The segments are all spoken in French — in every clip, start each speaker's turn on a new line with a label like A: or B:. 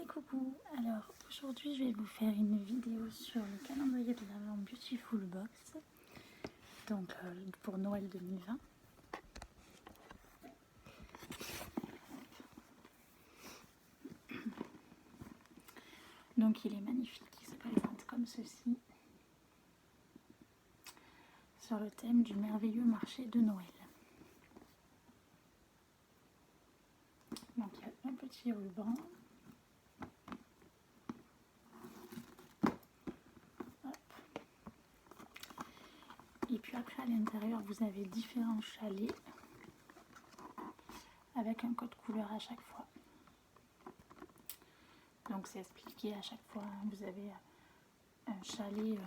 A: Coucou, alors aujourd'hui je vais vous faire une vidéo sur le calendrier de l'Avent Beautiful Box, donc pour Noël 2020. Donc il est magnifique, il se présente comme ceci, sur le thème du merveilleux marché de Noël. Donc il y a un petit ruban. Et puis après à l'intérieur vous avez différents chalets avec un code couleur à chaque fois. Donc c'est expliqué à chaque fois, hein. Vous avez un chalet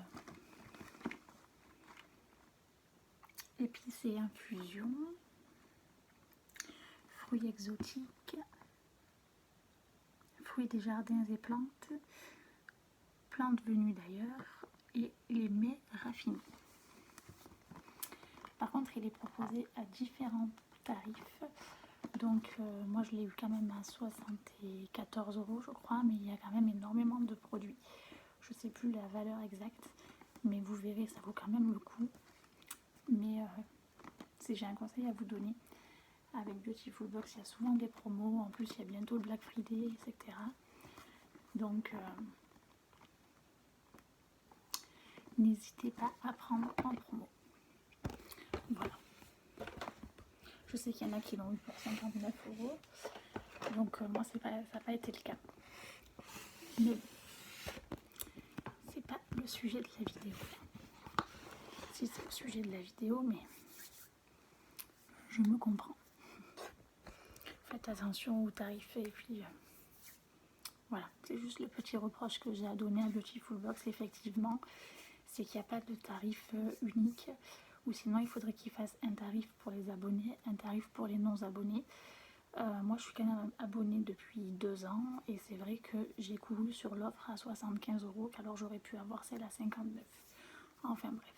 A: épicé infusion, fruits exotiques, fruits des jardins et plantes venues d'ailleurs, et les mets raffinés. Par contre il est proposé à différents tarifs, donc moi je l'ai eu quand même à 74 € je crois, mais il y a quand même énormément de produits. Je sais plus la valeur exacte, mais vous verrez, ça vaut quand même le coup. Mais si j'ai un conseil à vous donner, avec Beautiful Box il y a souvent des promos, en plus il y a bientôt le Black Friday, etc. Donc n'hésitez pas à prendre en promo. Voilà. Je sais qu'il y en a qui l'ont eu pour 59 €, donc moi ça n'a pas été le cas. Mais c'est pas le sujet de la vidéo. Si c'est le sujet de la vidéo, mais je me comprends. Faites attention aux tarifs et puis voilà, c'est juste le petit reproche que j'ai à donner à Beautiful Box, effectivement, c'est qu'il n'y a pas de tarif unique, ou sinon il faudrait qu'ils fassent un tarif pour les abonnés, un tarif pour les non abonnés. Moi je suis quand même abonnée depuis 2 ans et c'est vrai que j'ai couru sur l'offre à 75 € qu'alors j'aurais pu avoir celle à 59. Enfin bref,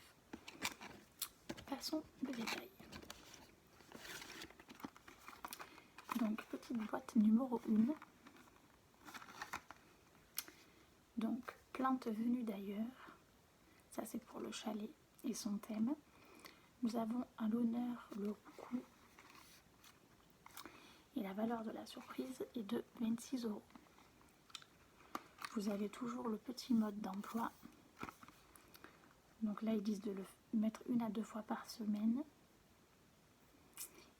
A: passons au détail. Donc petite boîte numéro 1. Donc plante venue d'ailleurs, ça c'est pour le chalet et son thème. Nous avons à l'honneur le coût et la valeur de la surprise est de 26 €. Vous avez toujours le petit mode d'emploi. Donc là ils disent de le mettre 1 à 2 fois par semaine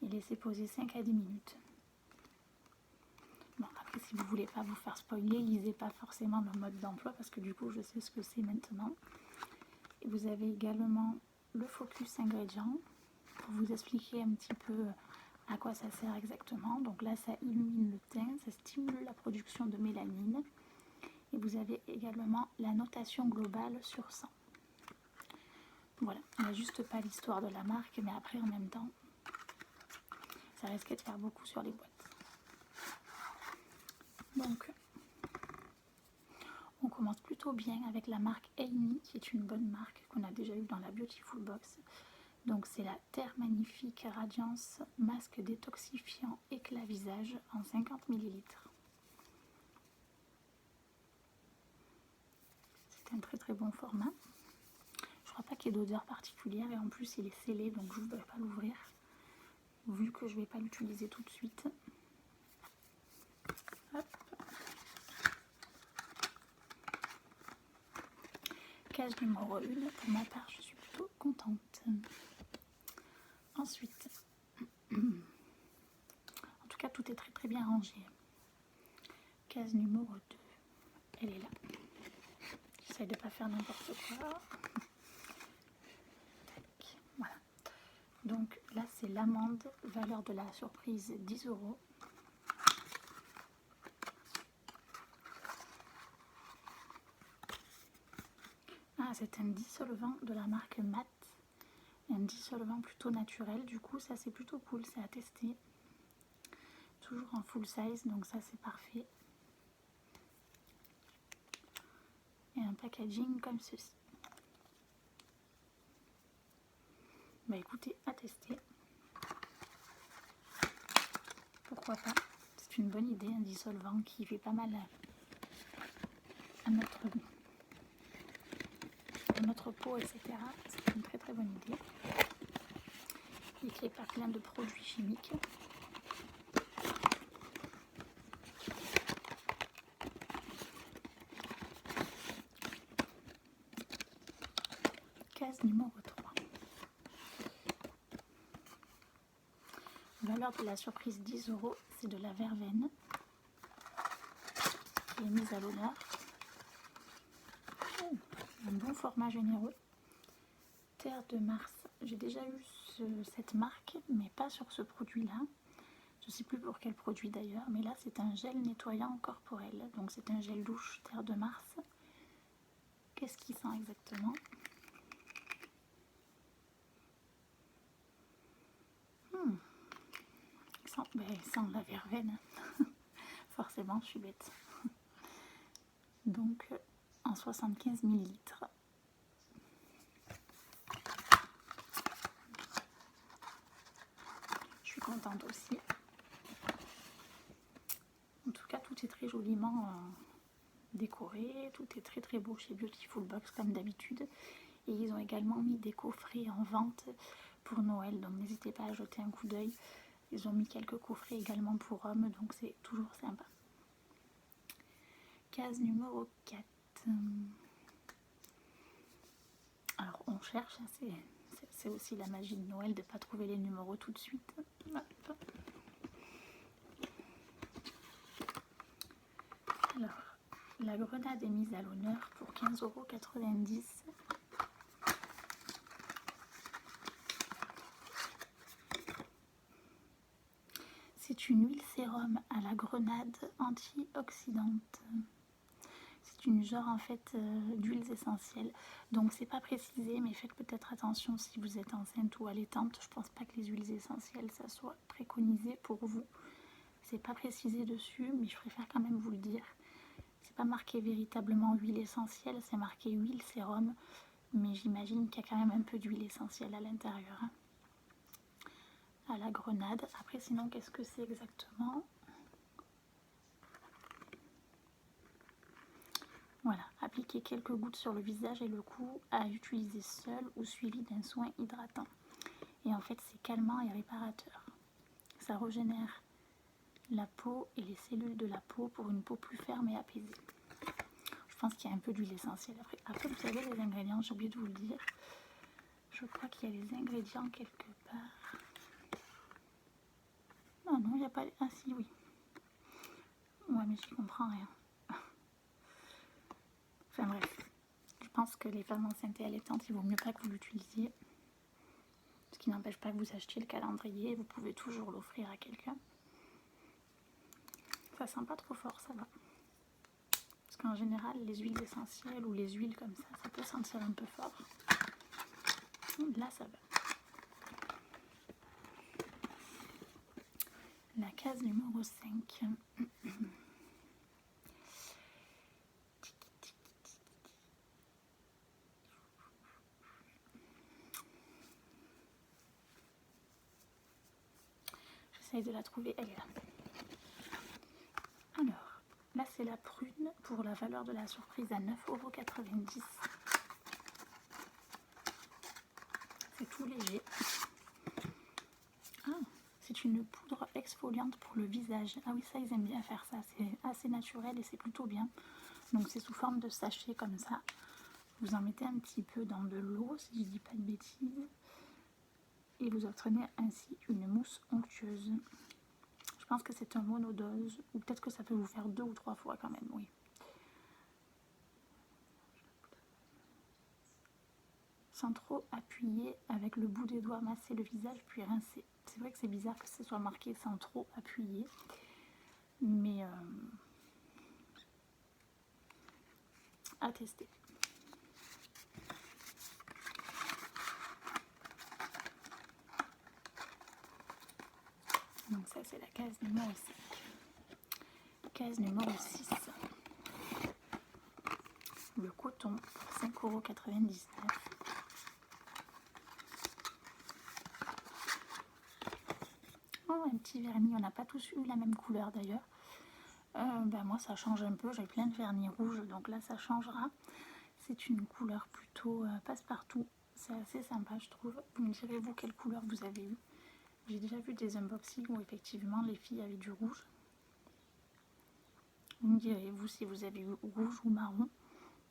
A: et laisser poser 5 à 10 minutes. Bon, après si vous ne voulez pas vous faire spoiler, lisez pas forcément le mode d'emploi parce que du coup je sais ce que c'est maintenant. Et vous avez également le focus ingrédient pour vous expliquer un petit peu à quoi ça sert exactement. Donc là ça illumine le teint, ça stimule la production de mélanine. Et vous avez également la notation globale sur 100. Voilà, il n'y a juste pas l'histoire de la marque, mais après en même temps, ça risque de faire beaucoup sur les boîtes. Donc, on commence plutôt bien avec la marque Amy, qui est une bonne marque qu'on a déjà eu dans la Beautiful Box. Donc c'est la Terre Magnifique Radiance Masque Détoxifiant Éclat Visage en 50 ml. C'est un très très bon format. Je crois pas qu'il y ait d'odeur particulière et en plus il est scellé, donc je ne voudrais pas l'ouvrir vu que je ne vais pas l'utiliser tout de suite. Hop. Case numéro 1, pour ma part je suis plutôt contente. Ensuite, en tout cas tout est très très bien rangé. Case numéro 2, elle est là. J'essaie de ne pas faire n'importe quoi. Voilà. Donc là c'est l'amande, valeur de la surprise 10 €. Ah, c'est un dissolvant de la marque Matte. Un dissolvant plutôt naturel, du coup ça c'est plutôt cool, c'est à tester. Toujours en full size, donc ça c'est parfait. Et un packaging comme ceci. Bah écoutez, à tester. Pourquoi pas, c'est une bonne idée, un dissolvant qui fait pas mal notre peau, etc. C'est une très très bonne idée. Et qui n'est pas plein de produits chimiques. Case numéro 3. Valeur de la surprise 10 €, c'est de la verveine qui est mise à l'honneur. Un bon format généreux. Terre de Mars. J'ai déjà eu cette marque, mais pas sur ce produit-là. Je ne sais plus pour quel produit d'ailleurs, mais là c'est un gel nettoyant corporel. Donc c'est un gel douche Terre de Mars. Qu'est-ce qu'il sent exactement? Il sent la verveine. Forcément, je suis bête. Donc en 75 ml. Je suis contente aussi. En tout cas, tout est très joliment décoré. Tout est très très beau chez Beautiful Box comme d'habitude. Et ils ont également mis des coffrets en vente pour Noël. Donc n'hésitez pas à jeter un coup d'œil. Ils ont mis quelques coffrets également pour hommes. Donc c'est toujours sympa. Case numéro 4. Alors on cherche, c'est aussi la magie de Noël de ne pas trouver les numéros tout de suite. Alors, la grenade est mise à l'honneur pour 15,90 €. C'est une huile sérum à la grenade antioxydante. C'est une genre en fait d'huiles essentielles. Donc c'est pas précisé, mais faites peut-être attention si vous êtes enceinte ou allaitante. Je pense pas que les huiles essentielles ça soit préconisé pour vous. C'est pas précisé dessus, mais je préfère quand même vous le dire. C'est pas marqué véritablement huile essentielle, c'est marqué huile sérum, mais j'imagine qu'il y a quand même un peu d'huile essentielle à l'intérieur. Hein. À la grenade. Après sinon qu'est-ce que c'est exactement? Voilà, appliquer quelques gouttes sur le visage et le cou à utiliser seul ou suivi d'un soin hydratant. Et en fait c'est calmant et réparateur. Ça régénère la peau et les cellules de la peau pour une peau plus ferme et apaisée. Je pense qu'il y a un peu d'huile essentielle. Après vous savez les ingrédients, j'ai oublié de vous le dire. Je crois qu'il y a les ingrédients quelque part. Non, il n'y a pas... Ah si, oui. Ouais, mais je comprends rien. Enfin bref. Je pense que les femmes enceintes et allaitantes, il vaut mieux pas que vous l'utilisiez. Ce qui n'empêche pas que vous achetiez le calendrier. Vous pouvez toujours l'offrir à quelqu'un. Ça sent pas trop fort, ça va. Parce qu'en général, les huiles essentielles ou les huiles comme ça peut sentir un peu fort. Là, ça va. La case numéro 5. J'essaye de la trouver, elle est là. Alors, là c'est la prune pour la valeur de la surprise à 9,90 €. C'est tout léger. Ah, c'est une poudre exfoliante pour le visage. Ah oui, ça ils aiment bien faire ça. C'est assez naturel et c'est plutôt bien. Donc c'est sous forme de sachet comme ça. Vous en mettez un petit peu dans de l'eau, si je dis pas de bêtises. Et vous obtenez ainsi une mousse onctueuse. Je pense que c'est un monodose, ou peut-être que ça peut vous faire 2 ou 3 fois quand même, oui. Sans trop appuyer, avec le bout des doigts, masser le visage puis rincer. C'est vrai que c'est bizarre que ce soit marqué sans trop appuyer, mais à tester. Donc ça c'est la case numéro 5. Case numéro 6. Le coton pour 5,99 €. Oh, un petit vernis, on n'a pas tous eu la même couleur d'ailleurs. ben moi ça change un peu, j'ai plein de vernis rouge, donc là ça changera. C'est une couleur plutôt passe-partout, c'est assez sympa je trouve. Vous me direz vous quelle couleur vous avez eu. J'ai déjà vu des unboxings où effectivement les filles avaient du rouge. Vous me direz vous si vous avez eu rouge ou marron.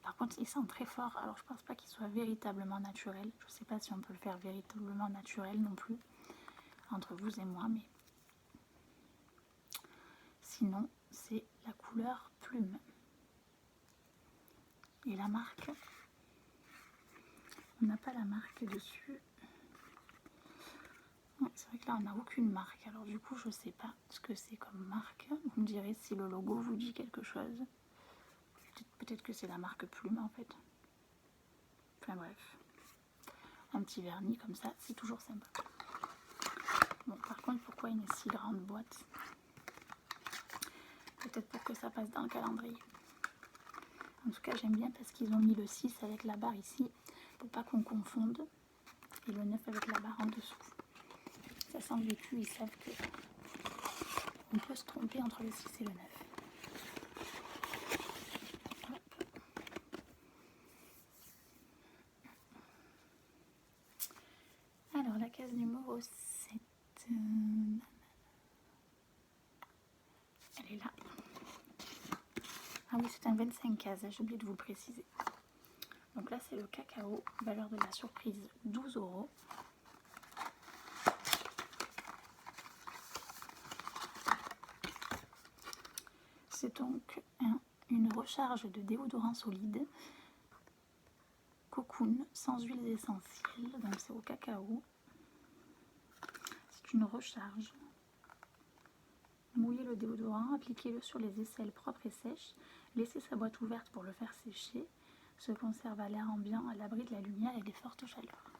A: Par contre il sent très fort, alors je pense pas qu'il soit véritablement naturel. Je sais pas si on peut le faire véritablement naturel non plus, entre vous et moi, mais sinon c'est la couleur plume. Et la marque, on n'a pas la marque dessus. C'est vrai que là on n'a aucune marque, alors du coup je sais pas ce que c'est comme marque. Vous me direz si le logo vous dit quelque chose. Peut-être que c'est la marque Plume en fait. Enfin bref, un petit vernis comme ça, c'est toujours sympa. Bon, par contre, pourquoi une si grande boîte? Peut-être pour que ça passe dans le calendrier. En tout cas, j'aime bien parce qu'ils ont mis le 6 avec la barre ici, pour pas qu'on confonde, et le 9 avec la barre en dessous. Ça sent le vécu, ils savent que on peut se tromper entre le 6 et le 9. Alors, la case numéro 7, elle est là. Ah oui, c'est un 25 cases, j'ai oublié de vous le préciser. Donc là, c'est le cacao, valeur de la surprise 12 €. C'est donc une recharge de déodorant solide, cocoon, sans huiles essentielles, donc c'est au cacao. C'est une recharge. Mouillez le déodorant, appliquez-le sur les aisselles propres et sèches, laissez sa boîte ouverte pour le faire sécher, se conserve à l'air ambiant, à l'abri de la lumière et des fortes chaleurs.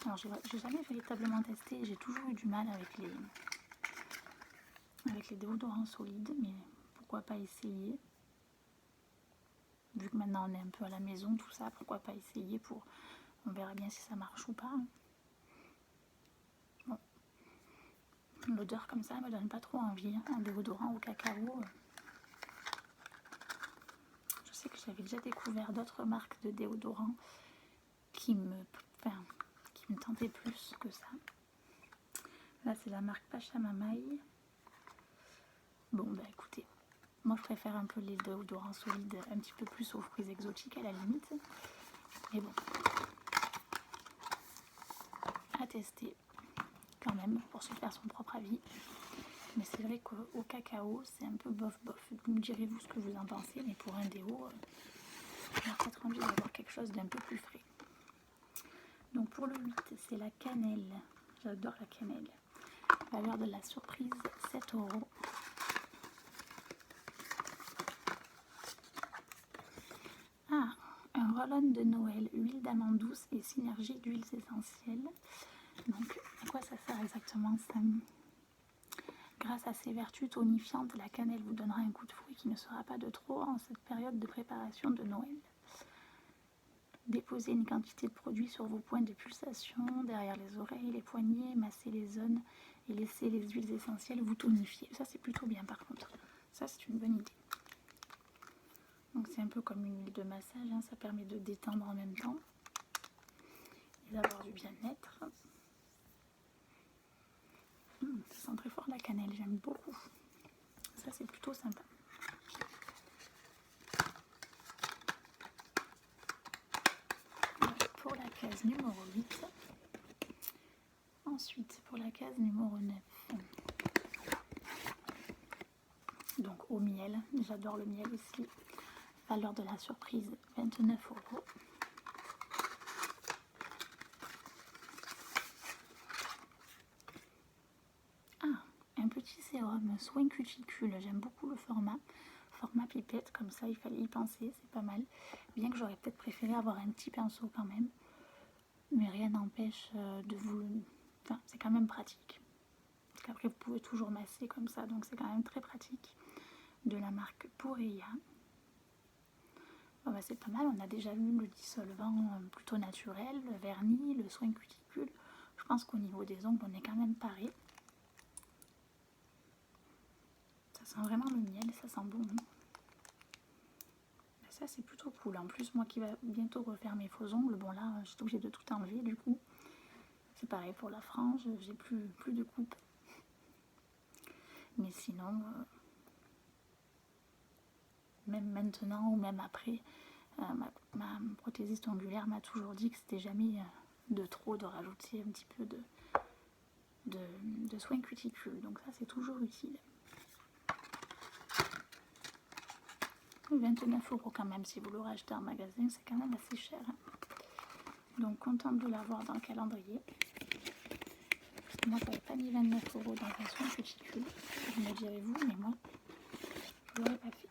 A: Alors j'ai jamais véritablement testé, j'ai toujours eu du mal avec les déodorants solides, mais pourquoi pas essayer. Vu que maintenant on est un peu à la maison, tout ça, pourquoi pas essayer pour... On verra bien si ça marche ou pas. Bon. L'odeur comme ça me donne pas trop envie, hein. Un déodorant au cacao. Je sais que j'avais déjà découvert d'autres marques de déodorants qui me tentaient plus que ça. Là c'est la marque Pachamamaï. Bon bah écoutez, moi je préfère un peu les déodorants solides un petit peu plus aux fruits exotiques à la limite. Mais bon, à tester quand même pour se faire son propre avis. Mais c'est vrai qu'au cacao c'est un peu bof bof. Vous me direz vous ce que vous en pensez, mais pour un déo, on a peut-être envie d'avoir quelque chose d'un peu plus frais. Donc pour le 8 c'est la cannelle. J'adore la cannelle. Valeur de la surprise 7 €. Ah, un roll-on de Noël, huile d'amande douce et synergie d'huiles essentielles. Donc à quoi ça sert exactement ça? Grâce à ses vertus tonifiantes, la cannelle vous donnera un coup de fouet qui ne sera pas de trop en cette période de préparation de Noël. Déposez une quantité de produit sur vos points de pulsation, derrière les oreilles, les poignets, massez les zones et laissez les huiles essentielles vous tonifier. Ça c'est plutôt bien par contre, ça c'est une bonne idée. Donc c'est un peu comme une huile de massage, hein. Ça permet de détendre en même temps et d'avoir du bien-être. Ça sent très fort la cannelle, j'aime beaucoup. Ça c'est plutôt sympa. Pour la case numéro 8. Ensuite, pour la case numéro 9. Donc au miel, j'adore le miel aussi. Valeur de la surprise 29 €. Ah, un petit sérum soin cuticule, j'aime beaucoup le format pipette, comme ça il fallait y penser, c'est pas mal. Bien que j'aurais peut-être préféré avoir un petit pinceau quand même, mais rien n'empêche de vous... Enfin, c'est quand même pratique. Parce qu'après vous pouvez toujours masser comme ça, donc c'est quand même très pratique. De la marque Pureia. Bon, bah, c'est pas mal, on a déjà vu le dissolvant plutôt naturel, le vernis, le soin cuticule. Je pense qu'au niveau des ongles on est quand même paré. Ça sent vraiment le miel, ça sent bon. Ça c'est plutôt cool. En plus moi qui va bientôt refaire mes faux ongles, bon là je suis obligée de tout enlever du coup. C'est pareil pour la frange, j'ai plus de coupe. Mais sinon, même maintenant ou même après, ma prothésiste ongulaire m'a toujours dit que c'était jamais de trop de rajouter un petit peu de soins cuticules. Donc ça c'est toujours utile. 29 € quand même si vous le rachetez en magasin, c'est quand même assez cher. Donc contente de l'avoir dans le calendrier. Moi j'avais pas mis 29 € dans un soin cuticule, vous me direz-vous, mais moi je l'aurais pas fait.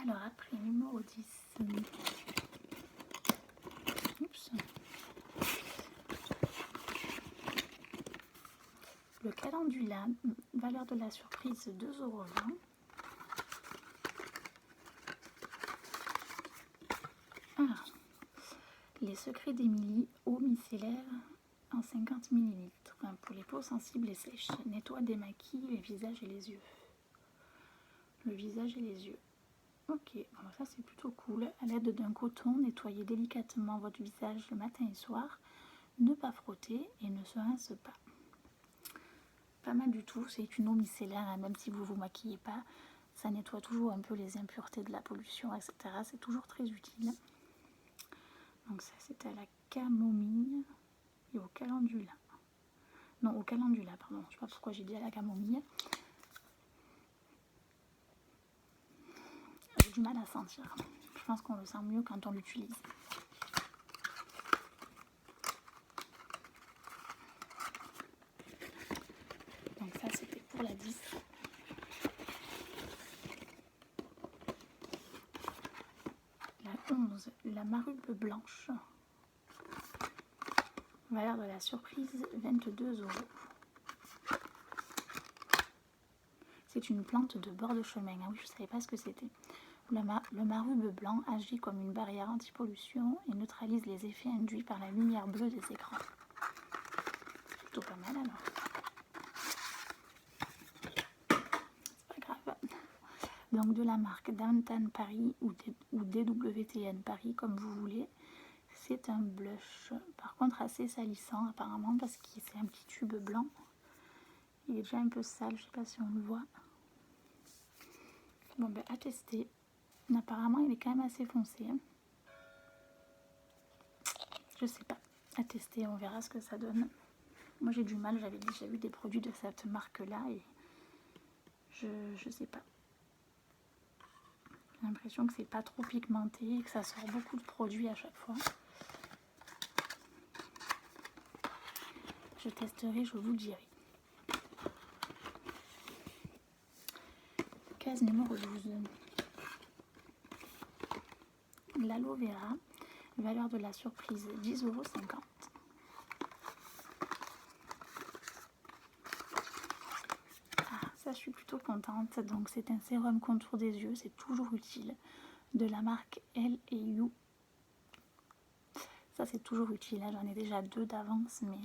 A: Alors après numéro 10. Oups. Le calendula, valeur de la surprise 2,20 €. Ah, les secrets d'Émilie, eau micellaire en 50 ml. Pour les peaux sensibles et sèches. Nettoie, démaquille le visage et les yeux. Le visage et les yeux. Ok, bon, ça c'est plutôt cool. À l'aide d'un coton, nettoyez délicatement votre visage le matin et soir. Ne pas frotter et ne se rince pas. Pas mal du tout, c'est une eau micellaire, hein, même si vous ne vous maquillez pas. Ça nettoie toujours un peu les impuretés de la pollution, etc. C'est toujours très utile. Donc ça c'est à la camomille et au calendula. Non, au calendula, pardon. Je ne sais pas pourquoi j'ai dit à la camomille. J'ai du mal à sentir. Je pense qu'on le sent mieux quand on l'utilise. Donc ça c'était pour la 10. La 11, la marube blanche. Valeur de la surprise 22 €. C'est une plante de bord de chemin. Ah oui, je ne savais pas ce que c'était. Le marube blanc agit comme une barrière anti-pollution et neutralise les effets induits par la lumière bleue des écrans. Plutôt pas mal alors. C'est pas grave. Donc de la marque Downtown Paris ou DWTN Paris comme vous voulez. C'est un blush. Par contre assez salissant apparemment parce que c'est un petit tube blanc. Il est déjà un peu sale, je sais pas si on le voit. Bon ben à tester. Apparemment il est quand même assez foncé. Je sais pas. À tester, on verra ce que ça donne. Moi j'ai du mal, j'avais déjà vu des produits de cette marque là et je sais pas. J'ai l'impression que c'est pas trop pigmenté et que ça sort beaucoup de produits à chaque fois. Je testerai, je vous dirai. Case numéro 12. L'aloe vera, valeur de la surprise 10,50 €. Ah, ça je suis plutôt contente. Donc c'est un sérum contour des yeux, c'est toujours utile. De la marque L&U. Ça c'est toujours utile, hein. J'en ai déjà 2 d'avance, mais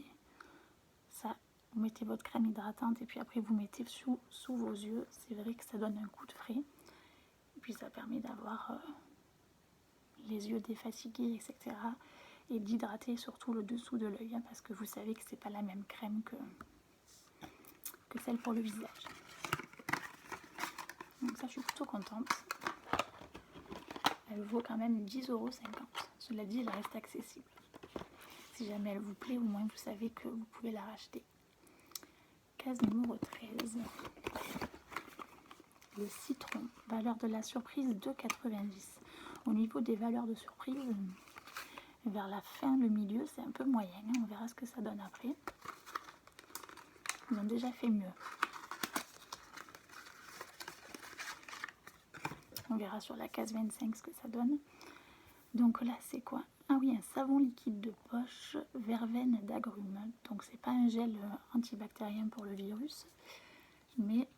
A: ça, vous mettez votre crème hydratante et puis après vous mettez sous vos yeux. C'est vrai que ça donne un coup de frais. Et puis ça permet d'avoir les yeux défatigués, etc. Et d'hydrater surtout le dessous de l'œil, hein, parce que vous savez que c'est pas la même crème que celle pour le visage. Donc ça je suis plutôt contente. Elle vaut quand même 10,50 €. Cela dit, elle reste accessible. Si jamais elle vous plaît, au moins vous savez que vous pouvez la racheter. Case numéro 13. Le citron, valeur de la surprise 2,90 €. Au niveau des valeurs de surprise, vers la fin, le milieu, c'est un peu moyen. Hein. On verra ce que ça donne après. Ils ont déjà fait mieux. On verra sur la case 25 ce que ça donne. Donc là, c'est quoi? Ah oui, un savon liquide de poche, verveine d'agrumes. Donc c'est pas un gel antibactérien pour le virus, mais